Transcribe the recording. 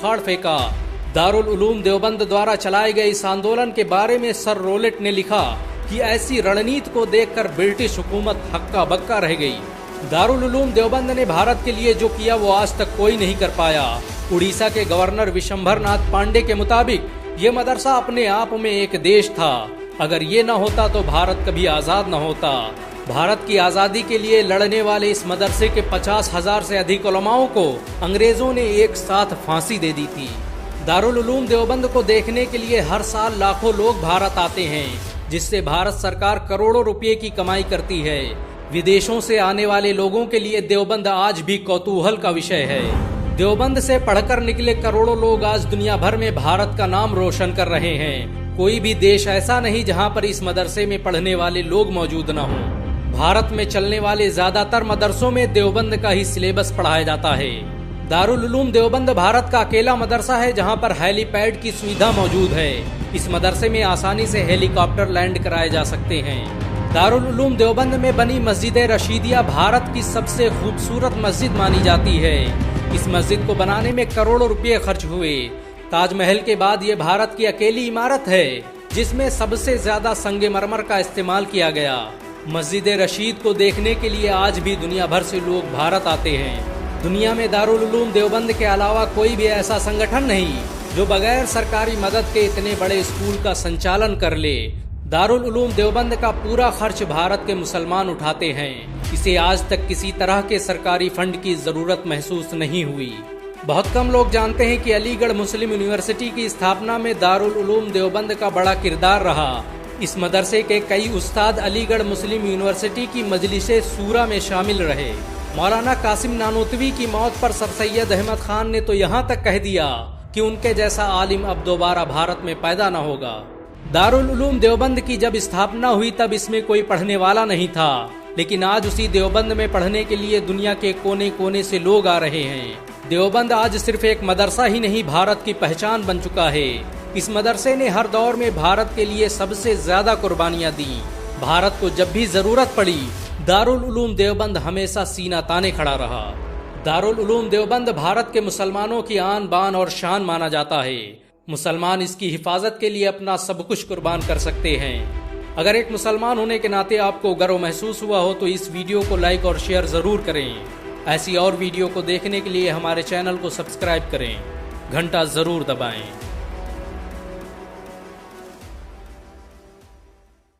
उखाड़ फेंका। दारुल उलूम देवबंद द्वारा चलाए गए इस आंदोलन के बारे में सर रोलेट ने लिखा कि ऐसी रणनीति को देखकर ब्रिटिश हुकूमत हक्का बक्का रह गई। दारुल उलूम देवबंद ने भारत के लिए जो किया वो आज तक कोई नहीं कर पाया। उड़ीसा के गवर्नर विशंभर नाथ पांडे के मुताबिक ये मदरसा अपने आप में एक देश था। अगर ये न होता तो भारत कभी आजाद न होता। भारत की आजादी के लिए लड़ने वाले इस मदरसे के 50,000 से अधिक उलमाओं को अंग्रेजों ने एक साथ फांसी दे दी थी। दारुल उलूम देवबंद को देखने के लिए हर साल लाखों लोग भारत आते हैं, जिससे भारत सरकार करोड़ों रुपए की कमाई करती है। विदेशों से आने वाले लोगों के लिए देवबंद आज भी कौतूहल का विषय है। देवबंद से पढ़कर निकले करोड़ों लोग आज दुनिया भर में भारत का नाम रोशन कर रहे हैं। कोई भी देश ऐसा नहीं जहां पर इस मदरसे में पढ़ने वाले लोग मौजूद न हों। भारत में चलने वाले ज्यादातर मदरसों में देवबंद का ही सिलेबस पढ़ाया जाता है। दारुल उलूम देवबंद भारत का अकेला मदरसा है जहां पर हेलीपैड की सुविधा मौजूद है। इस मदरसे में आसानी से हेलीकॉप्टर लैंड कराए जा सकते हैं। दारुल उलूम देवबंद में बनी मस्जिद रशीदिया भारत की सबसे खूबसूरत मस्जिद मानी जाती है। इस मस्जिद को बनाने में करोड़ों रुपए खर्च हुए। ताजमहल के बाद ये भारत की अकेली इमारत है जिसमें सबसे ज्यादा संगमरमर का इस्तेमाल किया गया। मस्जिद रशीद को देखने के लिए आज भी दुनिया भर से लोग भारत आते हैं। दुनिया में दारुल उलूम देवबंद के अलावा कोई भी ऐसा संगठन नहीं जो बगैर सरकारी मदद के इतने बड़े स्कूल का संचालन कर ले। दारुल उलूम देवबंद का पूरा खर्च भारत के मुसलमान उठाते हैं। इसे आज तक किसी तरह के सरकारी फंड की जरूरत महसूस नहीं हुई। बहुत कम लोग जानते हैं कि अलीगढ़ मुस्लिम यूनिवर्सिटी की स्थापना में दारुल उलूम देवबंद का बड़ा किरदार रहा। इस मदरसे के कई उस्ताद अलीगढ़ मुस्लिम यूनिवर्सिटी की मजलिसे सूरा में शामिल रहे। मौलाना कासिम नानोतवी की मौत पर सर सैयद अहमद खान ने तो यहाँ तक कह दिया कि उनके जैसा आलिम अब दोबारा भारत में पैदा न होगा। दारुल उलूम देवबंद की जब स्थापना हुई तब इसमें कोई पढ़ने वाला नहीं था, लेकिन आज उसी देवबंद में पढ़ने के लिए दुनिया के कोने कोने से लोग आ रहे हैं। देवबंद आज सिर्फ एक मदरसा ही नहीं, भारत की पहचान बन चुका है। इस मदरसे ने हर दौर में भारत के लिए सबसे ज्यादा कुर्बानियां दी। भारत को जब भी जरूरत पड़ी दारुल उलूम देवबंद हमेशा सीना ताने खड़ा रहा। दारुल उलूम देवबंद भारत के मुसलमानों की आन बान और शान माना जाता है। मुसलमान इसकी हिफाजत के लिए अपना सब कुछ कुर्बान कर सकते हैं। अगर एक मुसलमान होने के नाते आपको गर्व महसूस हुआ हो तो इस वीडियो को लाइक और शेयर जरूर करें। ऐसी और वीडियो को देखने के लिए हमारे चैनल को सब्सक्राइब करें, घंटा जरूर दबाएं।